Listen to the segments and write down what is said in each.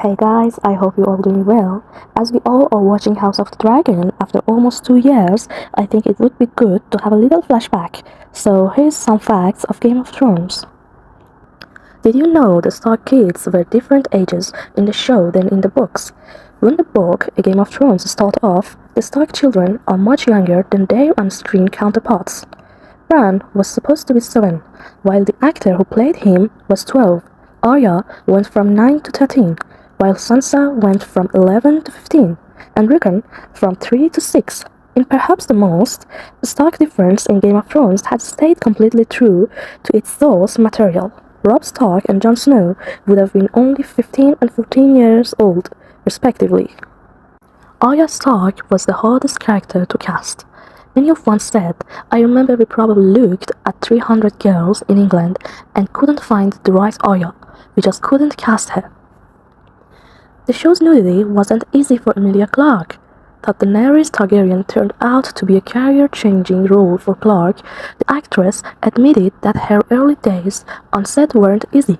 Hey guys, I hope you're all doing well. As we all are watching House of the Dragon after almost 2 years, I think it would be good to have a little flashback. So here's some facts of Game of Thrones. Did you know the Stark kids were different ages in the show than in the books? When the book A Game of Thrones started off, the Stark children are much younger than their on-screen counterparts. Bran was supposed to be 7, while the actor who played him was 12. Arya went from 9 to 13, while Sansa went from 11 to 15, and Rickon from 3 to 6. In perhaps the most stark difference in Game of Thrones had stayed completely true to its source material. Robb Stark and Jon Snow would have been only 15 and 14 years old, respectively. Arya Stark was the hardest character to cast. Many have once said, I remember we probably looked at 300 girls in England and couldn't find the right Arya. We just couldn't cast her. The show's nudity wasn't easy for Emilia Clarke. That Daenerys Targaryen turned out to be a career-changing role for Clarke, the actress admitted that her early days on set weren't easy.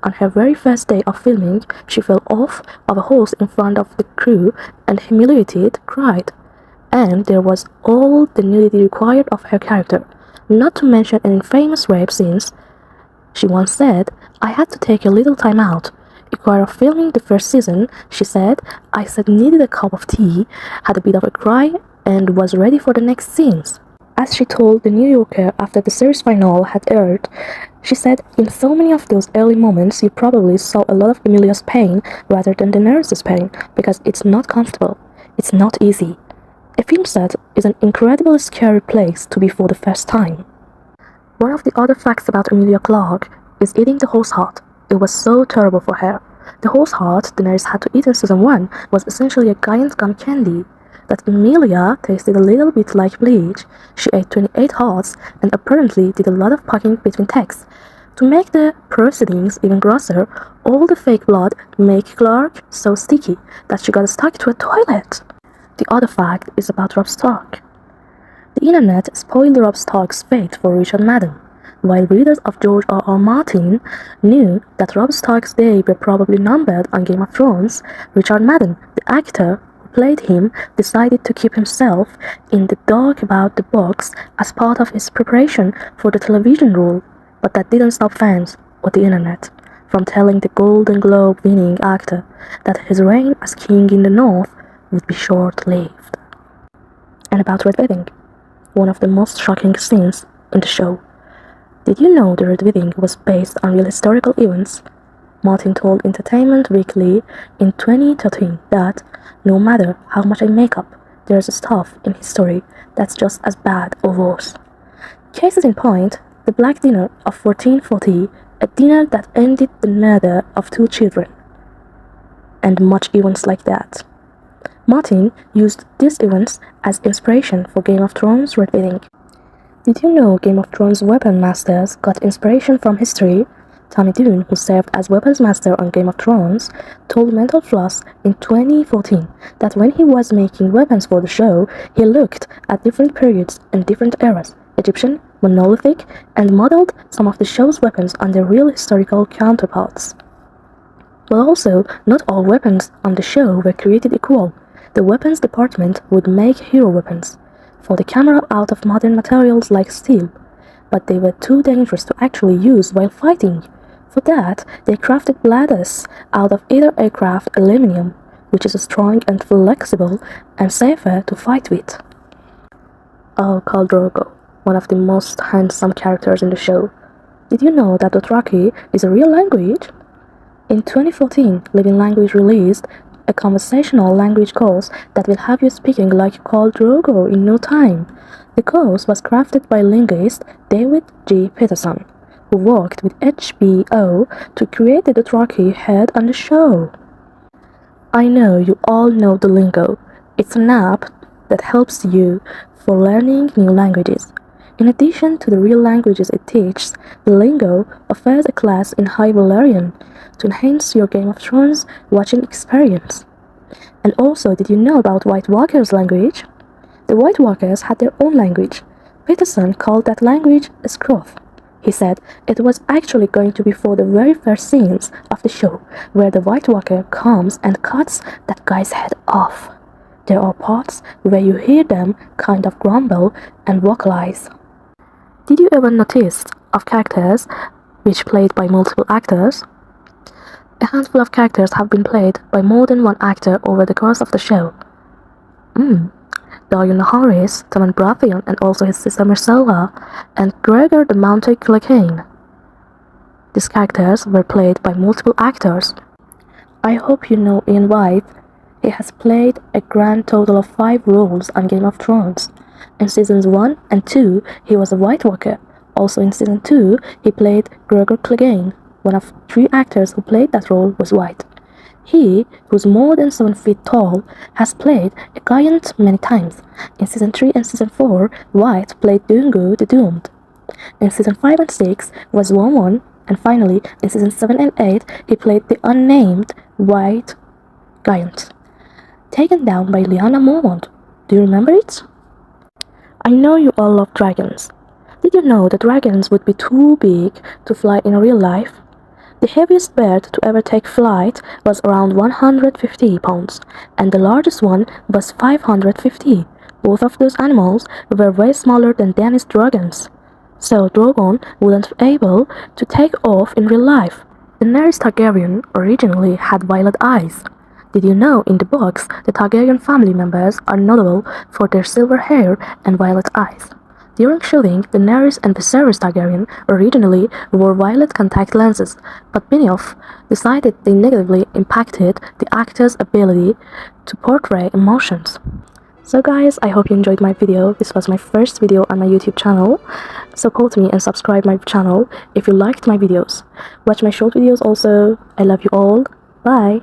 On her very first day of filming, she fell off of a horse in front of the crew and, humiliated, cried. And there was all the nudity required of her character, not to mention an infamous rape scenes. She once said, I had to take a little time out. While filming the first season, she said, I needed a cup of tea, had a bit of a cry, and was ready for the next scenes. As she told The New Yorker after the series finale had aired, she said, in so many of those early moments you probably saw a lot of Emilia's pain rather than Daenerys' pain, because it's not comfortable. It's not easy. A film set is an incredibly scary place to be for the first time. One of the other facts about Emilia Clarke is eating the horse heart. It was so terrible for her. The horse heart Daenerys had to eat in season 1 was essentially a giant gum candy. That Emilia tasted a little bit like bleach. She ate 28 hearts and apparently did a lot of packing between takes. To make the proceedings even grosser, all the fake blood made Clarke so sticky that she got stuck to a toilet. The other fact is about Robb Stark. The internet spoiled Robb Stark's fate for Richard Madden. While readers of George R.R. Martin knew that Robb Stark's days were probably numbered on Game of Thrones, Richard Madden, the actor who played him, decided to keep himself in the dark about the books as part of his preparation for the television role, but that didn't stop fans, or the internet, from telling the Golden Globe-winning actor that his reign as king in the North would be short-lived. And about Red Wedding, one of the most shocking scenes in the show. Did you know the Red Wedding was based on real historical events? Martin told Entertainment Weekly in 2013 that, no matter how much I make up, there's stuff in history that's just as bad or worse. Cases in point, the Black Dinner of 1440, a dinner that ended the murder of 2 children, and much events like that. Martin used these events as inspiration for Game of Thrones' Red Wedding. Did you know Game of Thrones weapon masters got inspiration from history? Tommy Dune, who served as weapons master on Game of Thrones, told Mental Floss in 2014 that when he was making weapons for the show, he looked at different periods and different eras, Egyptian, monolithic, and modeled some of the show's weapons on their real historical counterparts. But also, not all weapons on the show were created equal. The weapons department would make hero weapons for the camera out of modern materials like steel, but they were too dangerous to actually use while fighting. For that, they crafted bladders out of either aircraft aluminum, which is strong and flexible and safer to fight with. Oh, Khal Drogo, one of the most handsome characters in the show. Did you know that Dothraki is a real language? In 2014, Living Language released a conversational language course that will have you speaking like Khal Drogo in no time. The course was crafted by linguist David G. Peterson, who worked with HBO to create the Dothraki heard on the show. I know you all know the lingo. It's an app that helps you for learning new languages. In addition to the real languages it teaches, the lingo offers a class in High Valyrian to enhance your Game of Thrones watching experience. And also, did you know about White Walkers' language? The White Walkers had their own language. Peterson called that language a scroth. He said it was actually going to be for the very first scenes of the show, where the White Walker comes and cuts that guy's head off. There are parts where you hear them kind of grumble and vocalize. Did you ever notice of characters which played by multiple actors? A handful of characters have been played by more than one actor over the course of the show. Diana Harris, Tommen Baratheon, and also his sister Marcella, and Gregor the Mountain Clegane. These characters were played by multiple actors. I hope you know Ian White. He has played a grand total of 5 roles on Game of Thrones. In seasons 1 and 2, he was a White Walker. Also in season 2, he played Gregor Clegane. One of 3 actors who played that role was white. He, who's more than 7 feet tall, has played a giant many times. In season 3 and season 4, White played Dungu the Doomed. In season 5 and 6 was Wormwood, and finally, in season 7 and 8, he played the unnamed White Giant, taken down by Lyanna Mormont. Do you remember it? I know you all love dragons. Did you know that dragons would be too big to fly in real life? The heaviest bird to ever take flight was around 150 pounds, and the largest one was 550. Both of those animals were way smaller than Danish dragons, so Drogon wouldn't be able to take off in real life. Daenerys Targaryen originally had violet eyes. Did you know in the books the Targaryen family members are notable for their silver hair and violet eyes? During shooting, Daenerys and Viserys Targaryen originally wore violet contact lenses, but Benioff decided they negatively impacted the actor's ability to portray emotions. So guys, I hope you enjoyed my video. This was my first video on my YouTube channel. Support me and subscribe my channel if you liked my videos. Watch my short videos also. I love you all. Bye!